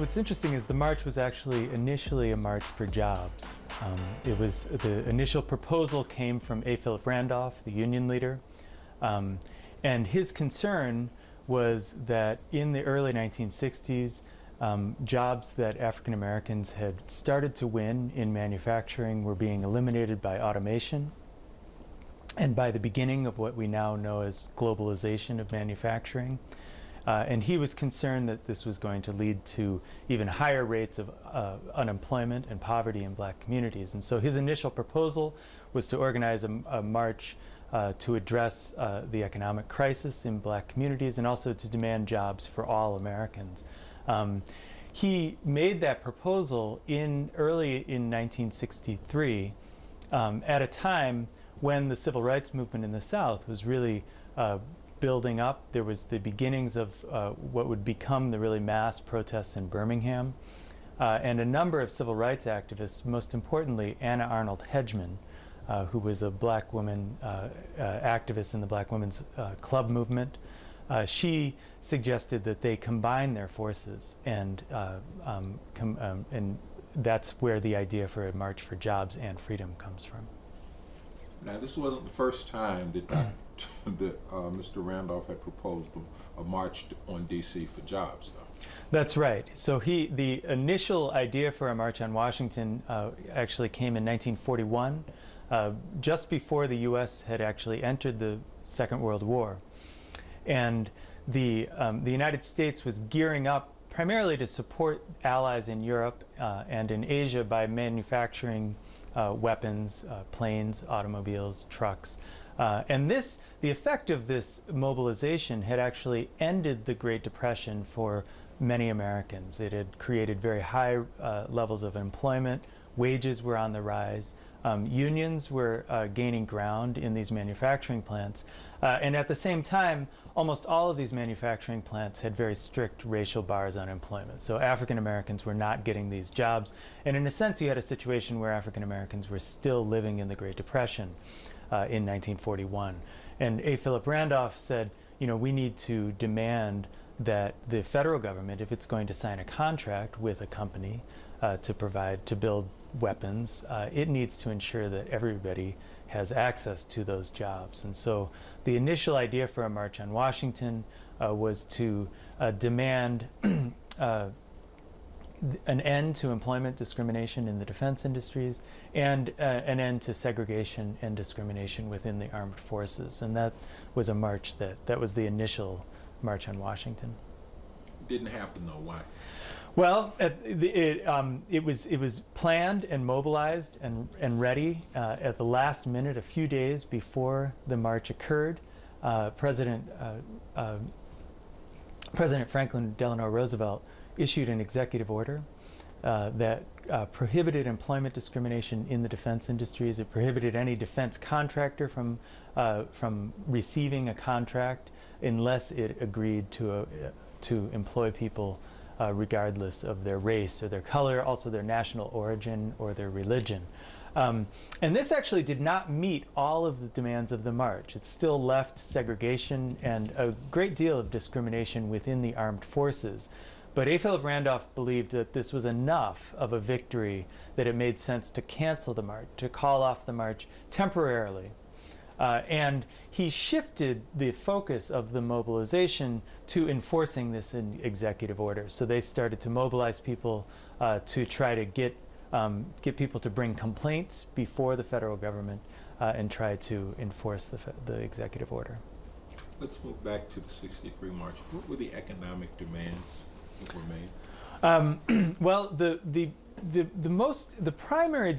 what's interesting is the march was actually initially a march for jobs. The initial proposal came from Phillip Randolph, the union leader, and his concern was that in the early 1960s, jobs that African Americans had started to win in manufacturing were being eliminated by automation and by the beginning of what we now know as globalization of manufacturing. And he was concerned that this was going to lead to even higher rates of unemployment and poverty in black communities. And so his initial proposal was to organize a march to address the economic crisis in black communities and also to demand jobs for all Americans. He made that proposal early in 1963 at a time when the civil rights movement in the South was really building up. There was the beginnings of what would become the really mass protests in Birmingham, and a number of civil rights activists, most importantly Anna Arnold Hedgeman, who was a black woman activist in the Black Women's Club movement. She suggested that they combine their forces, and that's where the idea for a march for jobs and freedom comes from. Now, this wasn't the first time that Mr. Randolph had proposed a march on D.C. for jobs, though. That's right. So the initial idea for a march on Washington actually came in 1941, just before the U.S. had actually entered the Second World War. And the United States was gearing up primarily to support allies in Europe and in Asia by manufacturing weapons, planes, automobiles, trucks. And the effect of this mobilization had actually ended the Great Depression for many Americans. It had created very high levels of employment. Wages were on the rise. Unions were gaining ground in these manufacturing plants. And at the same time, almost all of these manufacturing plants had very strict racial bars on employment. So African Americans were not getting these jobs. And in a sense, you had a situation where African Americans were still living in the Great Depression in 1941. And Phillip Randolph said, you know, we need to demand that the federal government, if it's going to sign a contract with a company to build weapons, it needs to ensure that everybody has access to those jobs. And so the initial idea for a march on Washington was to demand an end to employment discrimination in the defense industries and an end to segregation and discrimination within the armed forces. And that was a march that was the initial march on Washington. Didn't happen though. Why? Well, it was planned and mobilized and ready at the last minute, a few days before the march occurred. President Franklin Delano Roosevelt issued an executive order that prohibited employment discrimination in the defense industries. It prohibited any defense contractor from receiving a contract unless it agreed to employ people regardless of their race or their color, also their national origin or their religion. And this actually did not meet all of the demands of the march. It still left segregation and a great deal of discrimination within the armed forces. But Phillip Randolph believed that this was enough of a victory that it made sense to cancel the march, to call off the march temporarily. And he shifted the focus of the mobilization to enforcing this in executive order. So they started to mobilize people to try to get people to bring complaints before the federal government and try to enforce the executive order. Let's move back to the '63 march. What were the economic demands that were made? Well, the primary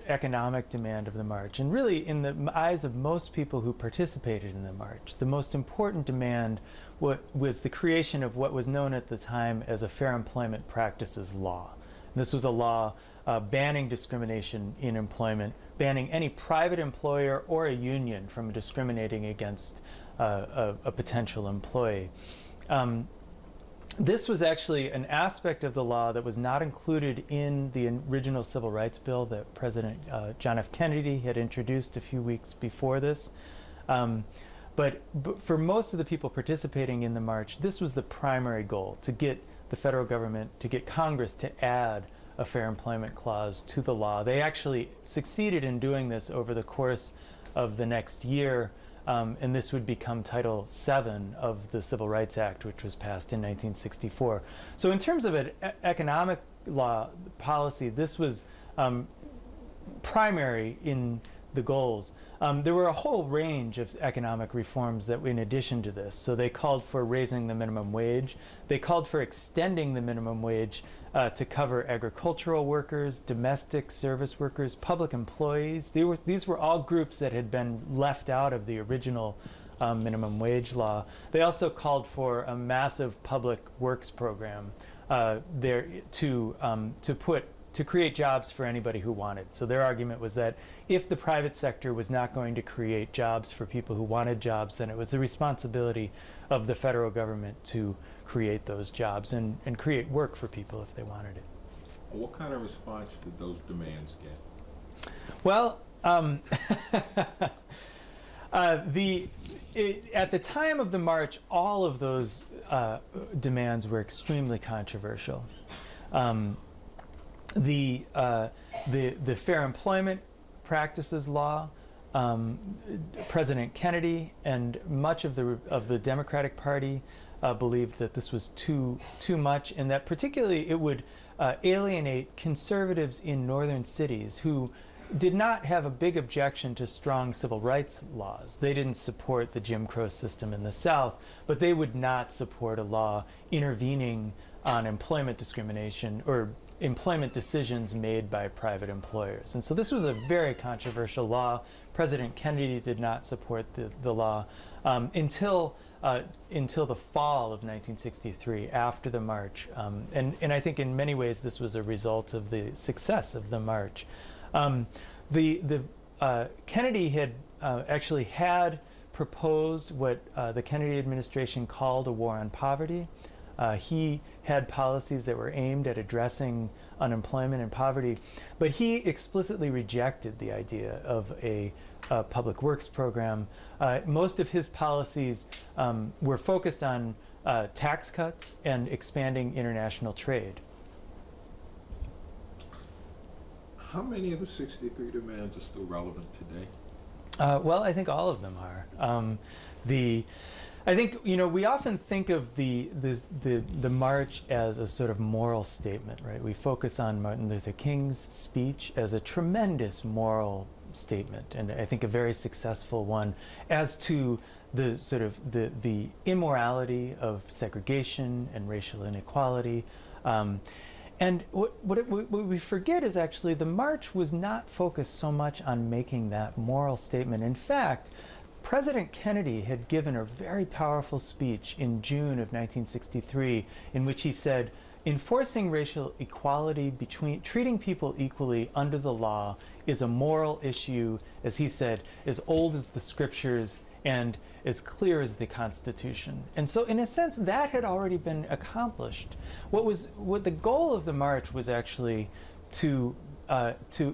economic demand of the march, and really in the eyes of most people who participated in the march, the most important demand was the creation of what was known at the time as a Fair Employment Practices Law. This was a law banning discrimination in employment, banning any private employer or a union from discriminating against a potential employee. This was actually an aspect of the law that was not included in the original Civil Rights Bill that President John F. Kennedy had introduced a few weeks before this. But for most of the people participating in the march, this was the primary goal, to get the federal government, to get Congress to add a Fair Employment Clause to the law. They actually succeeded in doing this over the course of the next year, and this would become Title VII of the Civil Rights Act, which was passed in 1964. So in terms of an economic law policy, this was primary in the goals. There were a whole range of economic reforms that were in addition to this. So they called for raising the minimum wage. They called for extending the minimum wage to cover agricultural workers, domestic service workers, public employees. These were all groups that had been left out of the original minimum wage law. They also called for a massive public works program there to create jobs for anybody who wanted. So their argument was that if the private sector was not going to create jobs for people who wanted jobs, then it was the responsibility of the federal government to create those jobs and create work for people if they wanted it. What kind of response did those demands get? Well, at the time of the march, all of those demands were extremely controversial. The Fair Employment Practices Law, President Kennedy and much of the Democratic Party believed that this was too much, and that particularly it would alienate conservatives in northern cities who did not have a big objection to strong civil rights laws. They didn't support the Jim Crow system in the South, but they would not support a law intervening on employment discrimination or employment decisions made by private employers. And so this was a very controversial law. President Kennedy did not support the law until the fall of 1963, after the march. And I think in many ways this was a result of the success of the march. Kennedy had actually had proposed what the Kennedy administration called a war on poverty. He had policies that were aimed at addressing unemployment and poverty, but he explicitly rejected the idea of a public works program. Most of his policies were focused on tax cuts and expanding international trade. How many of the 63 demands are still relevant today? Well, I think all of them are. I think, we often think of the march as a sort of moral statement, right? We focus on Martin Luther King's speech as a tremendous moral statement, and I think a very successful one as to the sort of the immorality of segregation and racial inequality. And what we forget is actually the march was not focused so much on making that moral statement. In fact, President Kennedy had given a very powerful speech in June of 1963 in which he said, enforcing racial equality treating people equally under the law is a moral issue, as he said, as old as the scriptures and as clear as the Constitution. And so in a sense that had already been accomplished. What the goal of the march was actually to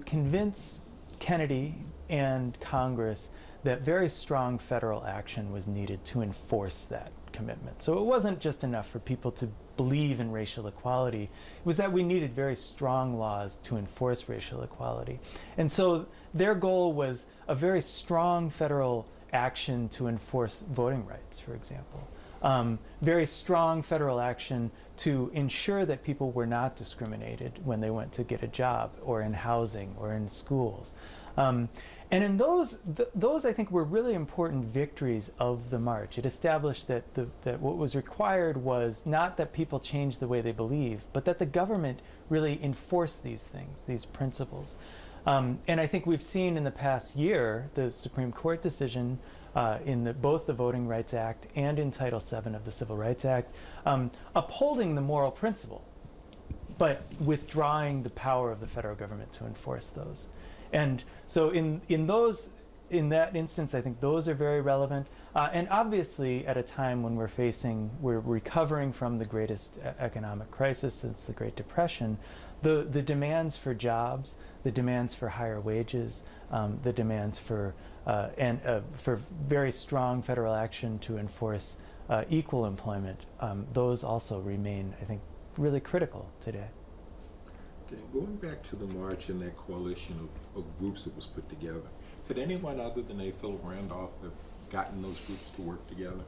convince Kennedy and Congress that very strong federal action was needed to enforce that commitment. So it wasn't just enough for people to believe in racial equality. It was that we needed very strong laws to enforce racial equality. And so their goal was a very strong federal action to enforce voting rights, for example. Very strong federal action to ensure that people were not discriminated when they went to get a job or in housing or in schools. And in those I think were really important victories of the march. It established that what was required was not that people change the way they believe, but that the government really enforce these things, these principles. And I think we've seen in the past year the Supreme Court decision in both the Voting Rights Act and in Title VII of the Civil Rights Act, upholding the moral principle, but withdrawing the power of the federal government to enforce those. And so in that instance, I think those are very relevant. And obviously at a time when we're recovering from the greatest economic crisis since the Great Depression, the demands for jobs, the demands for higher wages, the demands for very strong federal action to enforce equal employment, those also remain, I think, really critical today. Okay, going back to the march and that coalition of groups that was put together, could anyone other than Phillip Randolph have gotten those groups to work together?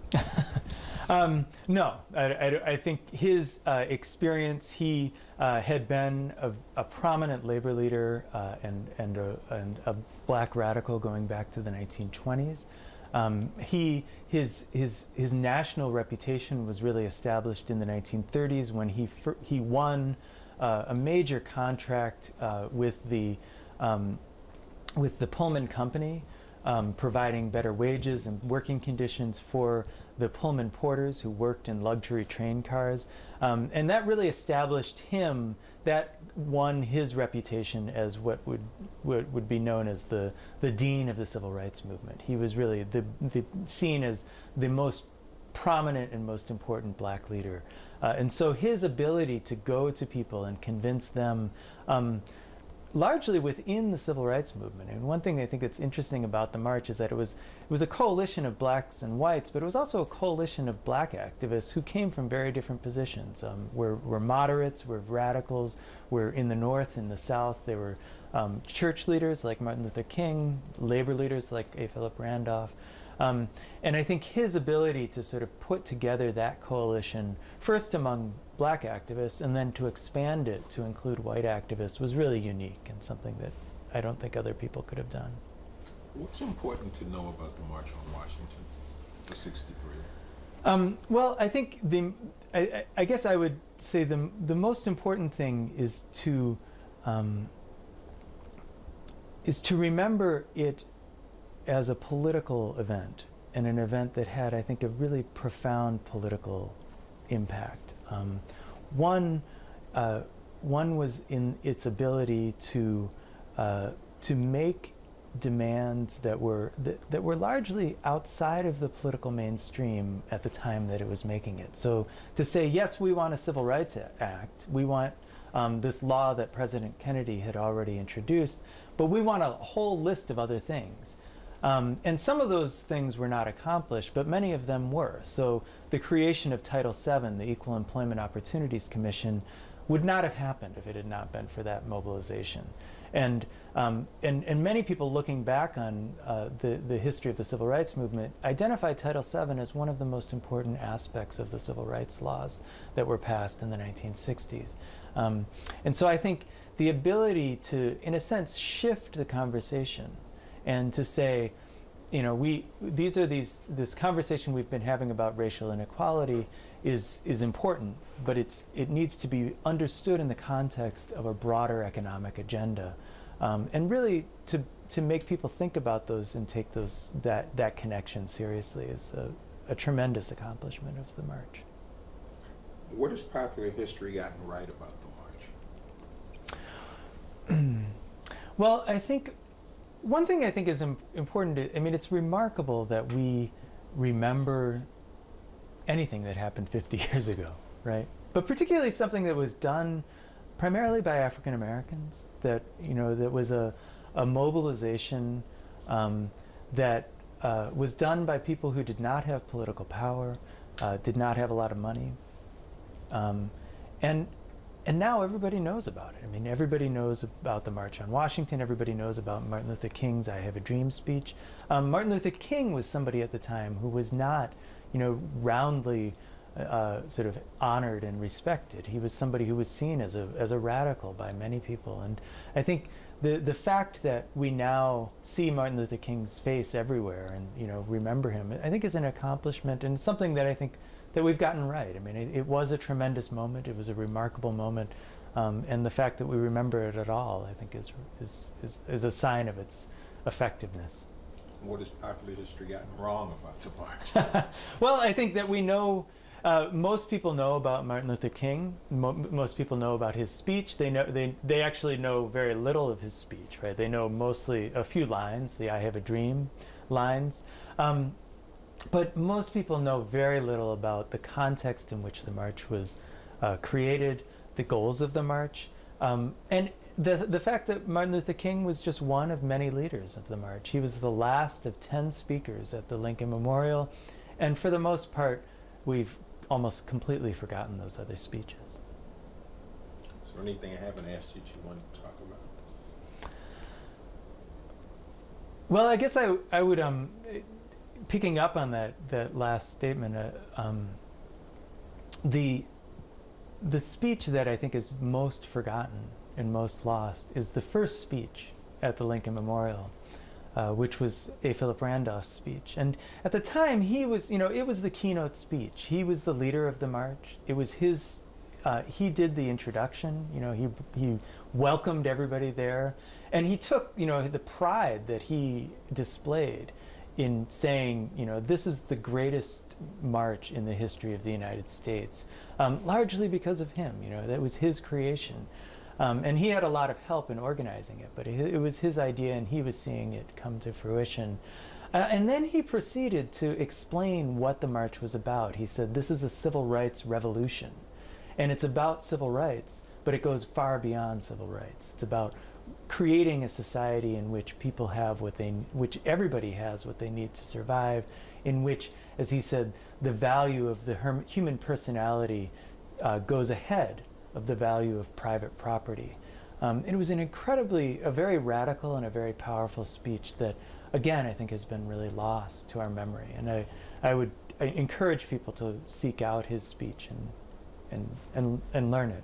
No, I think his experience, he had been a prominent labor leader and a black radical going back to the 1920s. His national reputation was really established in the 1930s when he won a major contract with the Pullman Company, providing better wages and working conditions for the Pullman porters who worked in luxury train cars. And that really established him, that won his reputation as what would be known as the dean of the civil rights movement. He was really seen as the most prominent and most important black leader. And so his ability to go to people and convince them, largely within the civil rights movement. And one thing I think that's interesting about the march is that it was a coalition of blacks and whites, but it was also a coalition of black activists who came from very different positions. We're moderates, we're radicals, we're in the North, in the South. They were church leaders like Martin Luther King, labor leaders like A. Phillip Randolph. And I think his ability to sort of put together that coalition, first among black activists, and then to expand it to include white activists, was really unique and something that I don't think other people could have done. What's important to know about the March on Washington for '63? Well, I think I guess I would say the most important thing is to remember it as a political event, and an event that had, I think, a really profound political impact. One was in its ability to make demands that were largely outside of the political mainstream at the time that it was making it. So to say, yes, we want a Civil Rights Act, we want this law that President Kennedy had already introduced, but we want a whole list of other things. And some of those things were not accomplished, but many of them were. So the creation of Title VII, the Equal Employment Opportunities Commission, would not have happened if it had not been for that mobilization. And many people looking back on the history of the civil rights movement identify Title VII as one of the most important aspects of the civil rights laws that were passed in the 1960s. And so I think the ability to, in a sense, shift the conversation and to say, you know, this conversation we've been having about racial inequality is important, but it needs to be understood in the context of a broader economic agenda, and really to make people think about those and take that connection seriously is a tremendous accomplishment of the march. What has popular history gotten right about the march? Well, I think one thing I think is important, it's remarkable that we remember anything that happened 50 years ago, right? But particularly something that was done primarily by African Americans, that was a mobilization that was done by people who did not have political power, did not have a lot of money, and now everybody knows about it. Everybody knows about the March on Washington. Everybody knows about Martin Luther King's "I Have a Dream" speech. Martin Luther King was somebody at the time who was not, roundly sort of honored and respected. He was somebody who was seen as a radical by many people. And I think the fact that we now see Martin Luther King's face everywhere and remember him, I think is an accomplishment, and something that I think that we've gotten right. It was a tremendous moment. It was a remarkable moment, and the fact that we remember it at all, I think, is a sign of its effectiveness. What has popular history gotten wrong about the march? Well, I think that we know. Most people know about Martin Luther King. Most people know about his speech. They actually know very little of his speech, right? They know mostly a few lines, the "I have a dream" lines. But most people know very little about the context in which the march was created, the goals of the march, and the fact that Martin Luther King was just one of many leaders of the march. He was the last of 10 speakers at the Lincoln Memorial, and for the most part, we've almost completely forgotten those other speeches. Is there anything I haven't asked you that you want to talk about? Well, I guess I would, picking up on that last statement, the speech that I think is most forgotten and most lost is the first speech at the Lincoln Memorial, which was a Phillip Randolph speech. And at the time, he was, it was the keynote speech. He was the leader of the march. It was his, he did the introduction, he welcomed everybody there. And he took, the pride that he displayed in saying, this is the greatest march in the history of the United States, largely because of him, that was his creation. And he had a lot of help in organizing it, but it was his idea and he was seeing it come to fruition. And then he proceeded to explain what the march was about. He said, this is a civil rights revolution. And it's about civil rights, but it goes far beyond civil rights. It's about creating a society in which people have which everybody has what they need to survive, in which, as he said, the value of the human personality goes ahead of the value of private property. It was a very radical and a very powerful speech that, again, I think has been really lost to our memory. And I encourage people to seek out his speech and learn it.